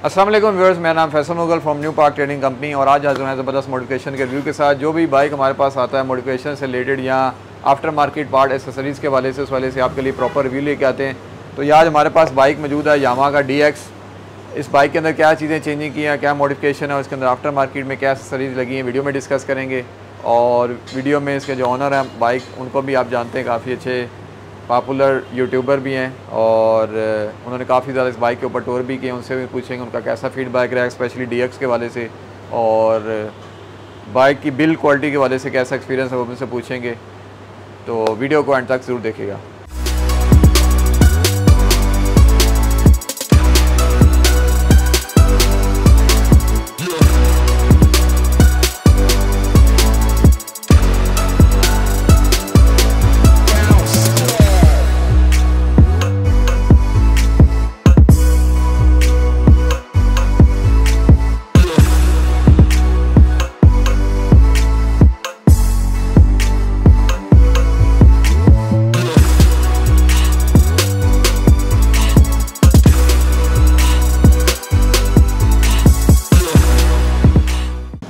अस्सलाम वालेकुम व्यूअर्स, मेरा नाम Faisal Mughal from new park trading company और आज हाजिर हैं ज़बरदस्त मॉडिफिकेशन के रिव्यू के साथ। जो भी बाइक हमारे पास आता है मॉडिफिकेशन से रिलेटेड या आफ्टर मार्केट पार्ट एसेसरीज़ के वाले से उस वाले से आपके लिए प्रॉपर रिव्यू लेके आते हैं। तो ये आज हमारे पास बाइक मौजूद है यामाहा का DX। इस बाइक के अंदर क्या चीज़ें चेंजिंग की हैं, क्या मॉडिफिकेशन है, उसके अंदर आफ्टर मार्केट में क्या एसेसरीज़ लगी हैं, वीडियो में डिस्कस करेंगे। और वीडियो में इसके जो ऑनर हैं बाइक, उनको भी आप जानते हैं काफ़ी अच्छे पॉपुलर यूट्यूबर भी हैं और उन्होंने काफ़ी ज़्यादा इस बाइक के ऊपर टूर भी किए। उनसे भी पूछेंगे उनका कैसा फीडबैक रहा है, स्पेशली DX के वाले से, और बाइक की बिल्ड क्वालिटी के वाले से कैसा एक्सपीरियंस है वो उनसे पूछेंगे। तो वीडियो को एंड तक ज़रूर देखिएगा।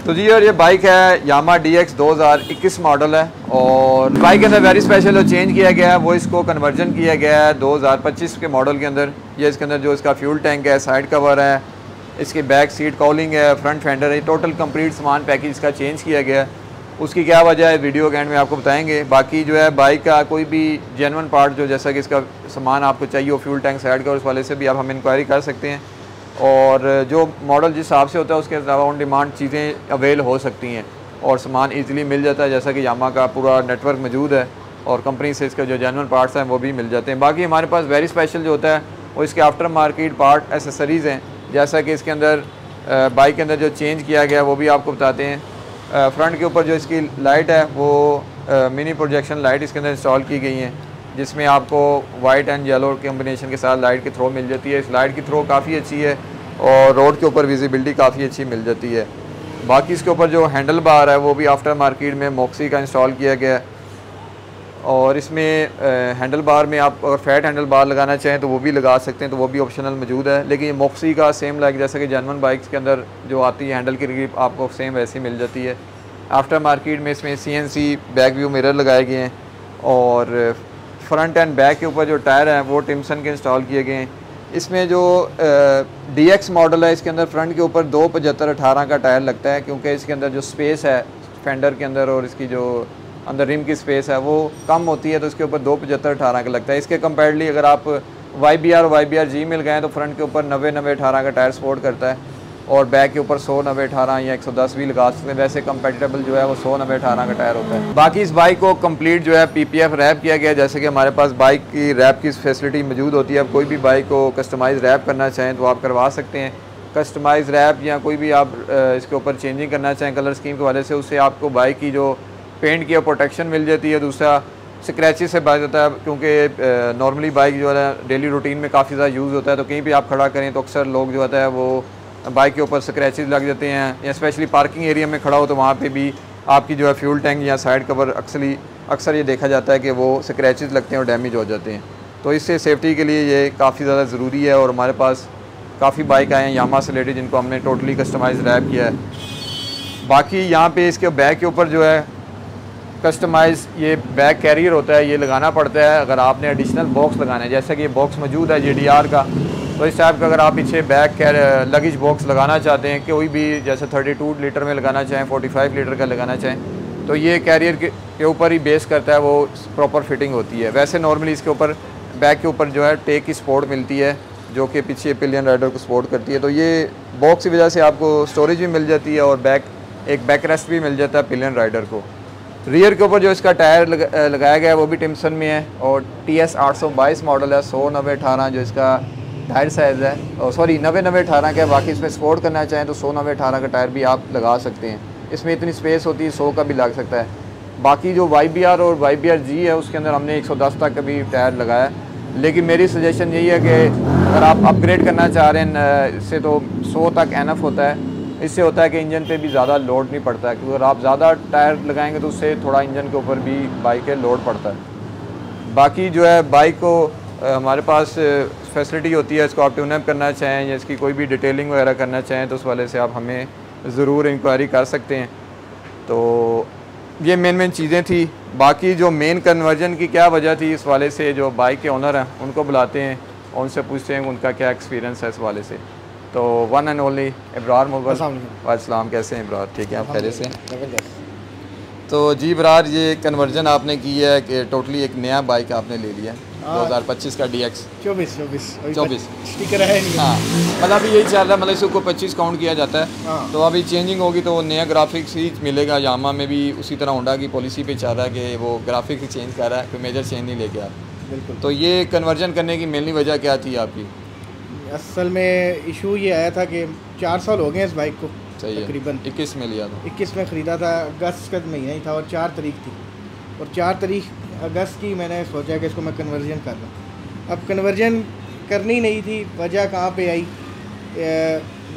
तो जी, और ये बाइक है यामाहा DX 2021 मॉडल है और बाइक के अंदर वेरी स्पेशल जो चेंज किया गया है वो इसको कन्वर्जन किया गया है 2025 के मॉडल के अंदर। ये इसके अंदर जो इसका फ्यूल टैंक है, साइड कवर है, इसकी बैक सीट कॉलिंग है, फ्रंट फेंडर है, टोटल कंप्लीट सामान पैकेज इसका चेंज किया गया है। उसकी क्या वजह है वीडियो के एंड में आपको बताएंगे। बाकी जो है बाइक का कोई भी जेन्युइन पार्ट जो जैसा कि इसका सामान आपको चाहिए हो, फ्यूल टैंक, साइड कवर, उस वाले से भी आप हमें इंक्वायरी कर सकते हैं। और जो मॉडल जिस हिसाब से होता है उसके अलावा ऑन डिमांड चीज़ें अवेल हो सकती हैं और सामान इजीली मिल जाता है, जैसा कि यामाहा का पूरा नेटवर्क मौजूद है और कंपनी से इसके जो जेन्युइन पार्ट्स हैं वो भी मिल जाते हैं। बाकी हमारे पास वेरी स्पेशल जो होता है वो इसके आफ्टर मार्केट पार्ट एसेसरीज़ हैं, जैसा कि इसके अंदर बाइक के अंदर जो चेंज किया गया वो भी आपको बताते हैं। फ्रंट के ऊपर जो इसकी लाइट है वो मिनी प्रोजेक्शन लाइट इसके अंदर इंस्टॉल की गई हैं, जिसमें आपको वाइट एंड येलो कम्बिनेशन के साथ लाइट की थ्रो मिल जाती है। इस लाइट की थ्रो काफ़ी अच्छी है और रोड के ऊपर विजिबिलिटी काफ़ी अच्छी मिल जाती है। बाकी इसके ऊपर जो हैंडल बार है वो भी आफ्टर मार्केट में मॉक्सी का इंस्टॉल किया गया है और इसमें हैंडल बार में आप अगर फैट हैंडल बार लगाना चाहें तो वो भी लगा सकते हैं, तो वो भी ऑप्शनल मौजूद है। लेकिन ये मॉक्सी का सेम लाइक जैसे कि जेन्युइन बाइक्स के अंदर जो आती है हैंडल की ग्रिप आपको सेम वैसी मिल जाती है। आफ्टर मार्केट में इसमें CNC बैक व्यू मिरर लगाए गए हैं और फ्रंट एंड बैक के ऊपर जो टायर हैं वो टिम्सन के इंस्टॉल किए गए हैं। इसमें जो DX मॉडल है इसके अंदर फ्रंट के ऊपर 275/18 का टायर लगता है, क्योंकि इसके अंदर जो स्पेस है फेंडर के अंदर और इसकी जो अंदर रिम की स्पेस है वो कम होती है, तो इसके ऊपर 275/18 का लगता है। इसके कंपेरेटिवली अगर आप YBR और YBR-G में लगाएं तो फ्रंट के ऊपर 90/90/18 का टायर सपोर्ट करता है और बैक के ऊपर 100/90/18 या 110 भी लगा सकते हैं। वैसे कंपेटेबल जो है वो 100/90/18 का टायर होता है। बाकी इस बाइक को कंप्लीट जो है PPF रैप किया गया है, जैसे कि हमारे पास बाइक की रैप की फैसिलिटी मौजूद होती है। अब कोई भी बाइक को कस्टमाइज़ रैप करना चाहें तो आप करवा सकते हैं। कस्टमाइज़ रैप या कोई भी आप इसके ऊपर चेंजिंग करना चाहें कलर स्कीम के वाले से, उससे आपको बाइक की जो पेंट की प्रोटेक्शन मिल जाती है। दूसरा स्क्रैचेस से बच जाता है, क्योंकि नॉर्मली बाइक जो है डेली रूटीन में काफ़ी ज़्यादा यूज़ होता है, तो कहीं भी आप खड़ा करें तो अक्सर लोग जो होता है वो बाइक के ऊपर स्क्रैचेस लग जाते हैं, या स्पेशली पार्किंग एरिया में खड़ा हो तो वहाँ पे भी आपकी जो है फ्यूल टैंक या साइड कवर अक्सर ये देखा जाता है कि वो स्क्रैचेस लगते हैं और डैमेज हो जाते हैं। तो इससे सेफ्टी के लिए ये काफ़ी ज़्यादा ज़रूरी है और हमारे पास काफ़ी बाइक आए हैं यामाहा से रिलेटेड जिनको हमने टोटली कस्टमाइज रैप किया है। बाकी यहाँ पे इसके बैक के ऊपर जो है कस्टमाइज़ ये बैक कैरियर होता है, ये लगाना पड़ता है अगर आपने एडिशनल बॉक्स लगाना है। जैसा कि ये बॉक्स मौजूद है JDR का, तो इस टाइप का अगर आप पीछे बैक लगेज बॉक्स लगाना चाहते हैं, कोई भी जैसे 32 लीटर में लगाना चाहें, 45 लीटर का लगाना चाहें, तो ये कैरियर के ऊपर ही बेस करता है, वो प्रॉपर फिटिंग होती है। वैसे नॉर्मली इसके ऊपर बैक के ऊपर जो है टेक की सपोर्ट मिलती है जो कि पीछे पिलियन राइडर को सपोर्ट करती है, तो ये बॉक्स की वजह से आपको स्टोरेज भी मिल जाती है और बैक रेस्ट भी मिल जाता है पिलियन राइडर को। रियर के ऊपर जो इसका टायर लगाया गया है वो भी टिम्सन में है और TS 822 मॉडल है। 100/90/18 जो इसका टायर साइज़ है, और सॉरी 90/90/18 का। बाकी इसमें स्पोर्ट करना चाहें तो 100/90/18 का टायर भी आप लगा सकते हैं। इसमें इतनी स्पेस होती है 100 का भी लग सकता है। बाकी जो YBR और YBR-G है उसके अंदर हमने 110 तक का भी टायर लगाया है, लेकिन मेरी सजेशन यही है कि अगर आप अपग्रेड करना चाह रहे हैं इससे तो 100 तक एनफ होता है। इससे होता है कि इंजन पे भी ज़्यादा लोड नहीं पड़ता है, क्योंकि अगर आप ज़्यादा टायर लगाएंगे तो उससे थोड़ा इंजन के ऊपर भी बाइक के लोड पड़ता है। बाकी जो है बाइक को हमारे पास फैसिलिटी होती है, इसको आप ट्यून अप करना चाहें या इसकी कोई भी डिटेलिंग वगैरह करना चाहें तो उस वाले से आप हमें ज़रूर इंक्वायरी कर सकते हैं। तो ये मेन चीज़ें थी। बाकी जो मेन कन्वर्जन की क्या वजह थी, इस वाले से जो बाइक के ओनर हैं उनको बुलाते हैं और उनसे पूछते हैं उनका क्या एक्सपीरियंस है इस वाले से। तो one and only Ibrar Mughal. वालेकुम, कैसे हैं इब्रार? ठीक है, आप पहले से? तो जी इब्रार, ये कन्वर्जन आपने की है कि टोटली एक नया बाइक आपने ले लिया 2025 का DX 24 स्टिकर है नहीं। हाँ, मतलब अभी यही चल रहा है, मतलब इसको 25 काउंट किया जाता है। हाँ। तो अभी चेंजिंग होगी तो नया ग्राफिक्स ही मिलेगा। यामा में भी उसी तरह होंडा की पॉलिसी पे चाह रहा है कि वो ग्राफिक्स ही चेंज कर रहा है, कोई मेजर चेंज नहीं लेके आ रहा। बिल्कुल। तो ये कन्वर्जन करने की मेनली वजह क्या थी आपकी? असल में इशू ये आया था कि 4 साल हो गए इस बाइक को। सही है। तकरीबन 21 में लिया था। 21 में ख़रीदा था, अगस्त का महीना ही था और 4 तारीख थी, और 4 तारीख अगस्त की मैंने सोचा कि इसको मैं कन्वर्जन कर लूँ। अब कन्वर्जन करनी नहीं थी, वजह कहाँ पे आई,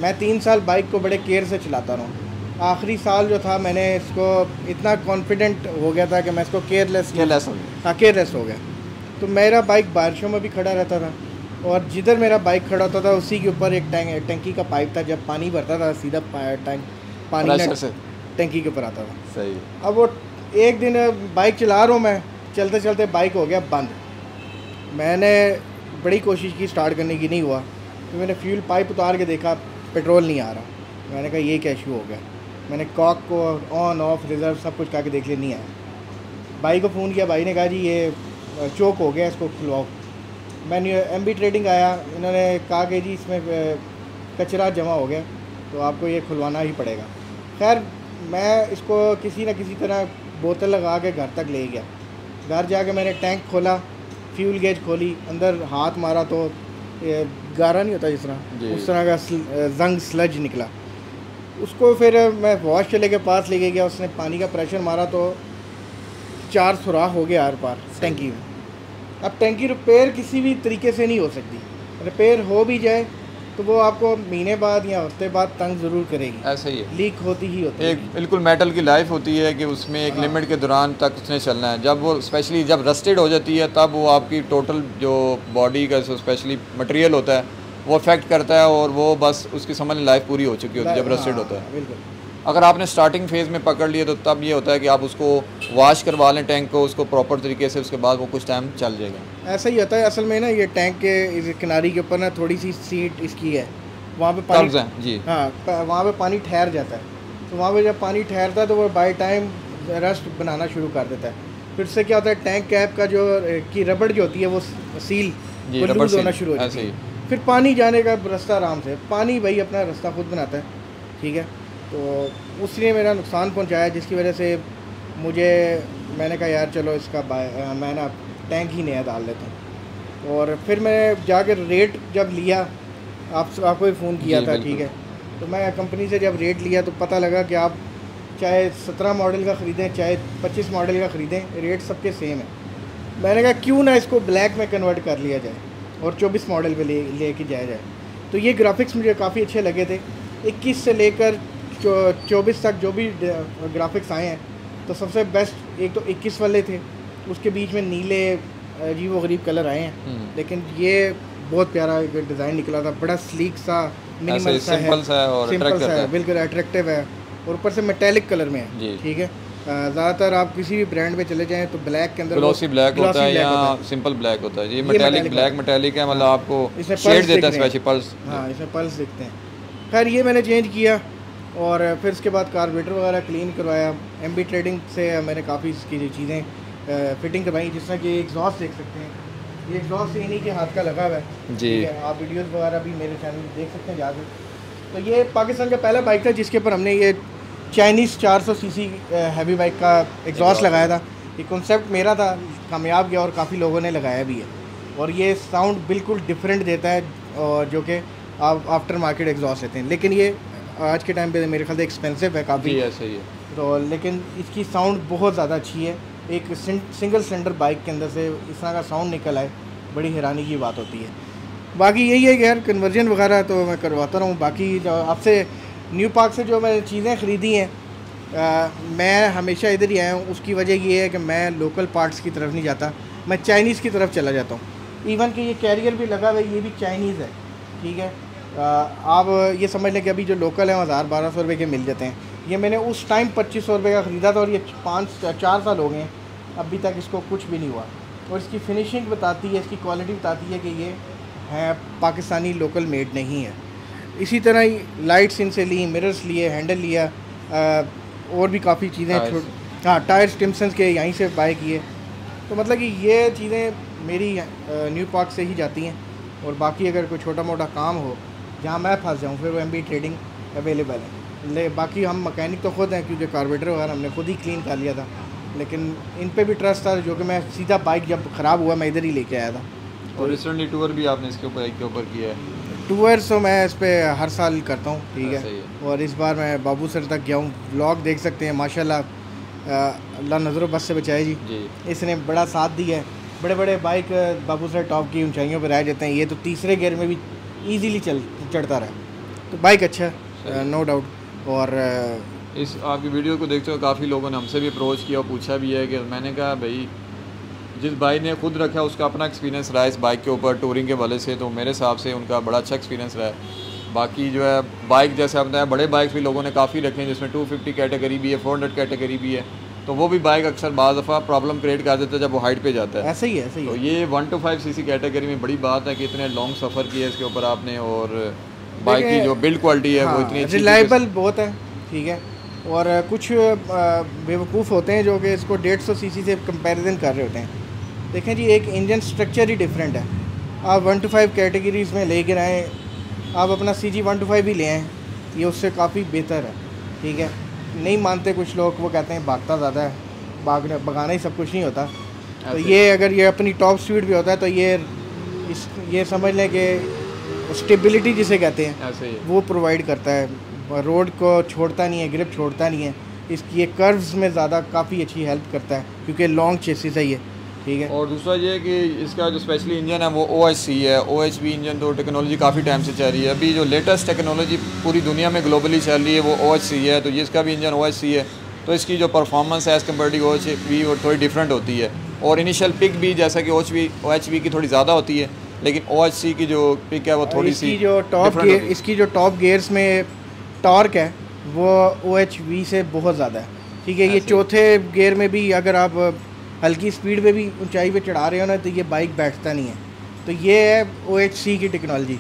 मैं 3 साल बाइक को बड़े केयर से चलाता रहा। आखिरी साल जो था मैंने इसको इतना कॉन्फिडेंट हो गया था कि मैं इसको केयरलेस हो गया। तो मेरा बाइक बारिशों में भी खड़ा रहता था और जिधर मेरा बाइक खड़ा होता था उसी के ऊपर एक टंकी का पाइप था। जब पानी भरता था सीधा पानी टंकी के ऊपर आता था। सही। अब वो एक दिन बाइक चला रहा हूँ मैं, चलते चलते बाइक हो गया बंद। मैंने बड़ी कोशिश की स्टार्ट करने की, नहीं हुआ। तो मैंने फ्यूल पाइप उतार के देखा, पेट्रोल नहीं आ रहा। मैंने कहा ये क्या इशू हो गया। मैंने कॉक को ऑन ऑफ रिज़र्व सब कुछ करके देख लिया, नहीं आया। भाई को फ़ोन किया, भाई ने कहा जी ये चोक हो गया, इसको खुलवाओ। मैंने MB ट्रेडिंग आया, इन्होंने कहा कि जी इसमें कचरा जमा हो गया तो आपको ये खुलवाना ही पड़ेगा। खैर मैं इसको किसी न किसी तरह बोतल लगा के घर तक ले गया। घर जाके मैंने टैंक खोला, फ्यूल गेज खोली, अंदर हाथ मारा तो गारा नहीं होता जिस तरह, उस तरह का जंग स्लज निकला। उसको फिर मैं वॉश चले के पास लेके गया, उसने पानी का प्रेशर मारा तो 4 सुराख हो गया आर पार टैंकी में। अब टैंकी रिपेयर किसी भी तरीके से नहीं हो सकती, रिपेयर हो भी जाए तो वो आपको महीने बाद या हफ्ते बाद तंग ज़रूर करेगी। ऐसा ही है, लीक होती ही होती है। एक बिल्कुल मेटल की लाइफ होती है कि उसमें एक लिमिट के दौरान तक उसने चलना है। जब वो स्पेशली जब रस्टेड हो जाती है तब वो आपकी टोटल जो बॉडी का स्पेशली मटेरियल होता है वो अफेक्ट करता है और वो बस उसकी समझ लाइफ पूरी हो चुकी होती है जब रस्टेड होता है। बिल्कुल। अगर आपने स्टार्टिंग फेज़ में पकड़ लिया तो तब ये होता है कि आप उसको वॉश करवा लें टैंक को, उसको प्रॉपर तरीके से, उसके बाद वो कुछ टाइम चल जाएगा। ऐसा ही होता है। असल में ना ये टैंक के इस किनारी के ऊपर ना थोड़ी सी सीट इसकी है, वहाँ पे पानी जी हाँ, वहाँ पे पानी ठहर जाता है। तो वहाँ पे जब पानी ठहरता है तो वो बाय टाइम रस्ट बनाना शुरू कर देता है। फिर से क्या होता है, टैंक कैप का जो की रबड़ जो होती है वो सील लूज होना शुरू हो जाती है। फिर पानी जाने का रास्ता आराम से, पानी भाई अपना रास्ता खुद बनाता है, ठीक है। तो उसने मेरा नुकसान पहुंचाया, जिसकी वजह से मैंने कहा यार चलो इसका मैं ना टैंक ही नया डाल लेता हूँ। और फिर मैं जाकर रेट जब लिया, आपको भी फ़ोन किया था, ठीक है। तो मैं कंपनी से जब रेट लिया तो पता लगा कि आप चाहे 17 मॉडल का ख़रीदें चाहे 25 मॉडल का ख़रीदें, रेट सबके सेम है। मैंने कहा क्यों ना इसको ब्लैक में कन्वर्ट कर लिया जाए और 24 मॉडल पे लेके जाया जाए। तो ये ग्राफिक्स मुझे काफ़ी अच्छे लगे थे। 21 से लेकर 24 तक जो भी ग्राफिक्स आए हैं तो सबसे बेस्ट एक तो 21 वाले थे, उसके बीच में नीले अजीब व गरीब कलर आए हैं, लेकिन ये बहुत प्यारा डिज़ाइन निकला था, बड़ा स्लीक सा, मिनिमल सा है, सिंपल सा है, बिल्कुल अट्रैक्टिव है और ऊपर से मेटेलिक कलर में है, ठीक है। ज़्यादातर आप किसी भी ब्रांड पे चले जाएं तो ब्लैक के अंदर ग्लॉसी ब्लैक होता है या सिंपल ब्लैक होता है। ये मेटालिक ब्लैक मेटालिक है, मतलब आपको शेड देता है स्पेशल पल्स। हाँ, इसमें पल्स दिखते हैं। खैर ये मैंने चेंज किया और फिर इसके बाद कार्बोरेटर वगैरह क्लीन करवाया। MB ट्रेडिंग से मैंने काफ़ी इसकी चीज़ें फिटिंग करवाई, जिस तरह कि एग्जॉस्ट देख सकते हैं, ये एग्जॉस्ट इन्हीं के हाथ का लगा हुआ है जी। आप वीडियोस वगैरह भी मेरे चैनल में देख सकते हैं जाकर। तो ये पाकिस्तान का पहला बाइक था जिसके ऊपर हमने ये चाइनीज़ 400 cc हैवी बाइक का एग्जॉस्ट लगाया था। ये कॉन्सेप्ट मेरा था, कामयाब गया और काफ़ी लोगों ने लगाया भी है। और ये साउंड बिल्कुल डिफरेंट देता है और जो कि आप आफ्टर मार्केट एग्जॉस्ट देते हैं, लेकिन ये आज के टाइम पे मेरे ख्याल से एक्सपेंसिव है काफ़ी, सही है। तो लेकिन इसकी साउंड बहुत ज़्यादा अच्छी है। एक सिंगल सिलेंडर बाइक के अंदर से इस तरह का साउंड निकल आए, बड़ी हैरानी की बात होती है। बाकी यही है कि यार कन्वर्जन वगैरह तो मैं करवाता रहूँ। बाकी आपसे न्यू पार्क से जो मैंने चीज़ें ख़रीदी हैं, मैं हमेशा इधर ही आया हूँ। उसकी वजह ये है कि मैं लोकल पार्ट्स की तरफ नहीं जाता, मैं चाइनीज़ की तरफ चला जाता हूँ। इवन कि ये कैरियर भी लगा हुआ है, ये भी चाइनीज़ है, ठीक है। आप ये समझ लें कि अभी जो लोकल है 1000-1200 रुपये के मिल जाते हैं। ये मैंने उस टाइम 2500 रुपये का ख़रीदा था और ये 4 साल हो गए हैं, अभी तक इसको कुछ भी नहीं हुआ। और इसकी फिनिशिंग बताती है, इसकी क्वालिटी बताती है कि ये है पाकिस्तानी लोकल मेड नहीं है। इसी तरह ही लाइट्स इनसे ली, मिरर्स लिए, हैंडल लिया, और भी काफ़ी चीज़ें, हाँ टायर्स टिम्सन्स के यहीं से बाय किए। तो मतलब कि ये चीज़ें मेरी न्यू पार्क से ही जाती हैं। और बाकी अगर कोई छोटा मोटा काम हो जहाँ मैं फंस जाऊँ, फिर वो MB ट्रेडिंग अवेलेबल है। बाकी हम मैकेनिक तो खुद हैं, क्योंकि कार्बोरेटर वगैरह हमने खुद ही क्लीन कर लिया था, लेकिन इन पे भी ट्रस्ट था, जो कि मैं सीधा बाइक जब ख़राब हुआ मैं इधर ही लेके आया था। और रिसेंटली टूर भी आपने इसके ऊपर किया है? टूर्स तो मैं इस पर हर साल करता हूँ, ठीक है। और इस बार मैं बाबू सर तक गया हूँ, व्लॉग देख सकते हैं माशाल्लाह, अल्लाह नज़रों बस से बचाए जी। इसने बड़ा साथ दिया है। बड़े बड़े बाइक बाबू सर टॉप की ऊंचाइयों पर रह जाते हैं, ये तो तीसरे गियर में भी इजीली चढ़ता रहा। तो बाइक अच्छा है, नो डाउट। और इस आपकी वीडियो को देखते हुए काफ़ी लोगों ने हमसे भी अप्रोच किया और पूछा भी है कि मैंने कहा भाई जिस भाई ने खुद रखा उसका अपना एक्सपीरियंस रहा है इस बाइक के ऊपर टूरिंग के वाले से, तो मेरे हिसाब से उनका बड़ा अच्छा एक्सपीरियंस रहा है। बाकी जो है बाइक जैसे आपने बताया बड़े बाइक्स भी लोगों ने काफ़ी रखे हैं, जिसमें 250 कैटेगरी भी है, 400 कैटेगरी भी है, तो वो भी बाइक अक्सर बाज़ दफ़ा प्रॉब्लम क्रिएट कर देता है जब वो हाइट पे जाता है। ऐसे ही है, ऐसे ही तो ये 1 to 5 cc कैटेगरी में बड़ी बात है कि इतने लॉन्ग सफ़र किया इसके ऊपर आपने, और बाइक की जो बिल्ड क्वालिटी है वो इतनी रिलायबल बहुत है, ठीक है। और कुछ बेवकूफ़ होते हैं जो कि इसको 150 cc से कंपैरिजन कर रहे होते हैं। देखें जी, एक इंजन स्ट्रक्चर ही डिफरेंट है। आप 1 to 5 कैटेगरीज़ में ले कर आएँ, आप अपना CG 1 to 5 भी ले आएँ, ये उससे काफ़ी बेहतर है, ठीक है। नहीं मानते कुछ लोग, वो कहते हैं भागता ज़्यादा है, भगाना ही सब कुछ नहीं होता। तो ये अगर ये अपनी टॉप स्पीड भी होता है तो ये समझ लें कि स्टेबिलिटी जिसे कहते हैं वो प्रोवाइड करता है, रोड को छोड़ता नहीं है, ग्रिप छोड़ता नहीं है। इसकी ये कर्व्स में ज़्यादा काफ़ी अच्छी हेल्प करता है, क्योंकि लॉन्ग चेसिस है ये, ठीक है। और दूसरा ये कि इसका जो स्पेशली इंजन है वो OHC है। OHV इंजन तो टेक्नोलॉजी काफ़ी टाइम से चल रही है, अभी जो लेटेस्ट टेक्नोलॉजी पूरी दुनिया में ग्लोबली चल रही है वो OHC है, तो ये इसका भी इंजन OHC है। तो इसकी जो परफॉर्मेंस है एज़ कम्पेयर टू OHV वो थोड़ी डिफरेंट होती है। और इनिशियल पिक भी जैसा कि OHV की थोड़ी ज़्यादा होती है, लेकिन OHC की जो पिक है वो थोड़ी सी जो इसकी जो टॉप गियर्स में टॉर्क है वो OHV से बहुत ज़्यादा है, ठीक है। ये चौथे गियर में भी अगर आप हल्की स्पीड पे भी ऊंचाई पे चढ़ा रहे हो ना, तो ये बाइक बैठता नहीं है। तो ये है OHC की टेक्नोलॉजी।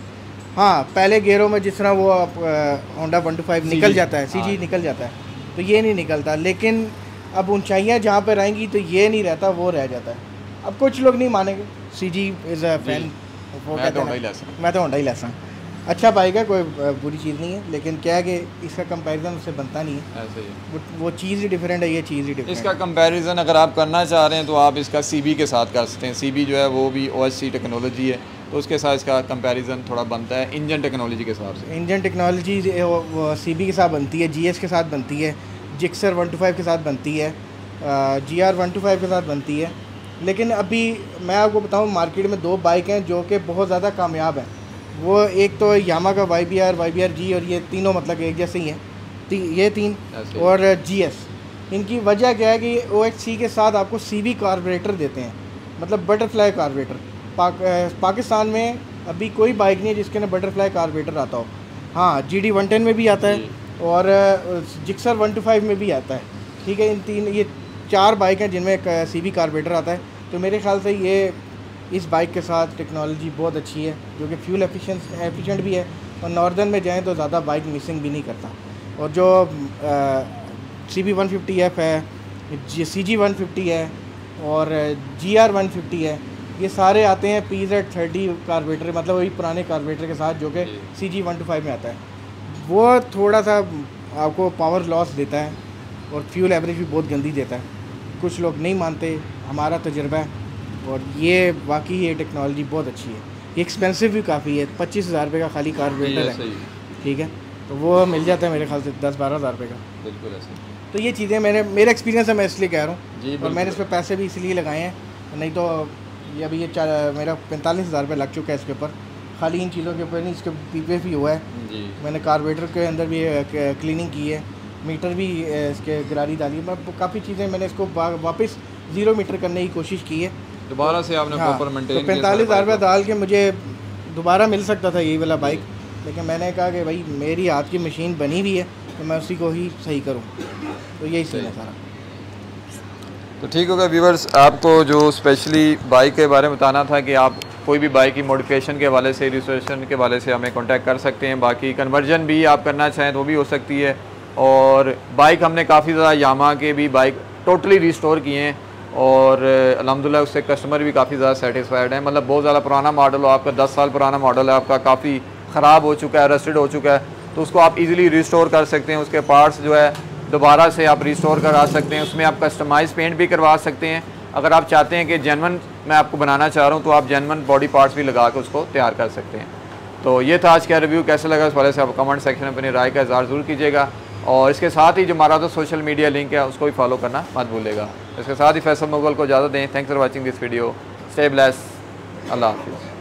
हाँ, पहले गियरों में जिस तरह वो होंडा 1 to 5 निकल जाता है, CG निकल जाता है, तो ये नहीं निकलता। लेकिन अब ऊंचाइयाँ जहाँ पर आएंगी तो ये नहीं रहता, वो रह जाता है। अब कुछ लोग नहीं मानेंगे, CG इज़ अ फैन, मैं तो होंडा ही लेसा अच्छा बाइक है, कोई बुरी चीज़ नहीं है, लेकिन क्या है कि इसका कंपैरिजन उससे बनता नहीं है। ऐसे ही वो चीज़ ही डिफरेंट है, ये चीज़ ही डिफरेंट। इसका कंपैरिजन अगर आप करना चाह रहे हैं तो आप इसका CB के साथ कर सकते हैं। CB जो है वो भी OHC टेक्नोलॉजी है, तो उसके साथ इसका कंपैरिजन थोड़ा बनता है इंजन टेक्नोलॉजी के हिसाब से। इंजन टेक्नोलॉजी CB के साथ बनती है, GS के साथ बनती है, जिक्सर 1 to 5 के साथ बनती है, GR 1 to 5 के साथ बनती है। लेकिन अभी मैं आपको बताऊँ, मार्केट में 2 बाइक हैं जो कि बहुत ज़्यादा कामयाब हैं। वो एक तो यामा का YBR G, और ये तीनों मतलब एक जैसे ही हैं, ये 3 और GS। इनकी वजह क्या है कि OHC के साथ आपको CB कार्बोरेटर देते हैं, मतलब बटरफ्लाई कार्बोरेटर। पाकिस्तान में अभी कोई बाइक नहीं है जिसके अंदर बटरफ्लाई कार्बोरेटर आता हो। हाँ, GD 110 में भी आता है और जिक्सर 1 to 5 में भी आता है, ठीक है। ये 4 बाइक हैं जिनमें CB कार्बोरेटर आता है। तो मेरे ख्याल से ये इस बाइक के साथ टेक्नोलॉजी बहुत अच्छी है, जो कि फ्यूल एफिशिएंट भी है, और नॉर्दर्न में जाएं तो ज़्यादा बाइक मिसिंग भी नहीं करता। और जो CB 150F है, CG 150 है और GR 150 है, ये सारे आते हैं PZ30 कार्बोरेटर, मतलब वही पुराने कार्बोरेटर के साथ जो कि CG 1 to 5 में आता है। वो थोड़ा सा आपको पावर लॉस देता है और फ्यूल एवरेज भी बहुत गंदी देता है। कुछ लोग नहीं मानते, हमारा तजुर्बा है। और ये वाकई ये टेक्नोलॉजी बहुत अच्छी है। ये एक्सपेंसिव भी काफ़ी है, 25,000 रुपये का खाली कार्बोरेटर है, ठीक है। तो वो मिल जाता है मेरे ख्याल से 10-12 हज़ार रुपये का। बिल्कुल ऐसे। तो ये चीज़ें मेरा एक्सपीरियंस है, मैं इसलिए कह रहा हूँ। और मैंने इस पर पैसे भी इसलिए लगाए हैं, नहीं तो ये अभी मेरा 45,000 रुपये लग चुका है इसके ऊपर, खाली इन चीज़ों के ऊपर नहीं, इसके PPF भी हुआ है जी। मैंने कार्बोरेटर के अंदर भी क्लीनिंग की है, मीटर भी इसके गरारी डाली है, मैं काफ़ी चीज़ें मैंने इसको वापस 0 मीटर करने की कोशिश की है। दोबारा से आपने प्रॉपर मेंटेन किया। 45,000 रुपये डाल के मुझे दोबारा मिल सकता था ये वाला बाइक, लेकिन मैंने कहा कि भाई मेरी हाथ की मशीन बनी हुई है तो मैं उसी को ही सही करूँ, तो यही सीन है सारा। तो ठीक होगा व्यूवर्स, आपको जो स्पेशली बाइक के बारे में बताना था कि आप कोई भी बाइक की मॉडिफिकेशन के हवाले से, रिस्टोरेशन के हवाले से हमें कांटेक्ट कर सकते हैं। बाकी कन्वर्जन भी आप करना चाहें तो भी हो सकती है। और बाइक हमने काफ़ी ज़्यादा यामा के भी बाइक टोटली रिस्टोर किए हैं और अल्हम्दुलिल्लाह उससे कस्टमर भी काफ़ी ज़्यादा सेटिस्फाइड है। मतलब बहुत ज़्यादा पुराना मॉडल हो आपका, 10 साल पुराना मॉडल है आपका, काफ़ी ख़राब हो चुका है, रस्टेड हो चुका है, तो उसको आप इजीली रिस्टोर कर सकते हैं। उसके पार्ट्स जो है दोबारा से आप रिस्टोर करा सकते हैं। उसमें आप कस्टमाइज़ पेंट भी करवा सकते हैं। अगर आप चाहते हैं कि जेन्युइन मैं आपको बनाना चाह रहा हूँ तो आप जेन्युइन बॉडी पार्ट्स भी लगा के उसको तैयार कर सकते हैं। तो ये था आज का रिव्यू। कैसा लगा इस वाले से आप कमेंट सेक्शन में अपनी राय का इज़हार ज़रूर कीजिएगा। और इसके साथ ही जो हमारा तो सोशल मीडिया लिंक है उसको भी फॉलो करना मत भूलिएगा। इसके साथ ही फैसल मुगल को इजाज़त दें। Thanks for watching this video. Stay blessed. अल्लाह हाफिज़।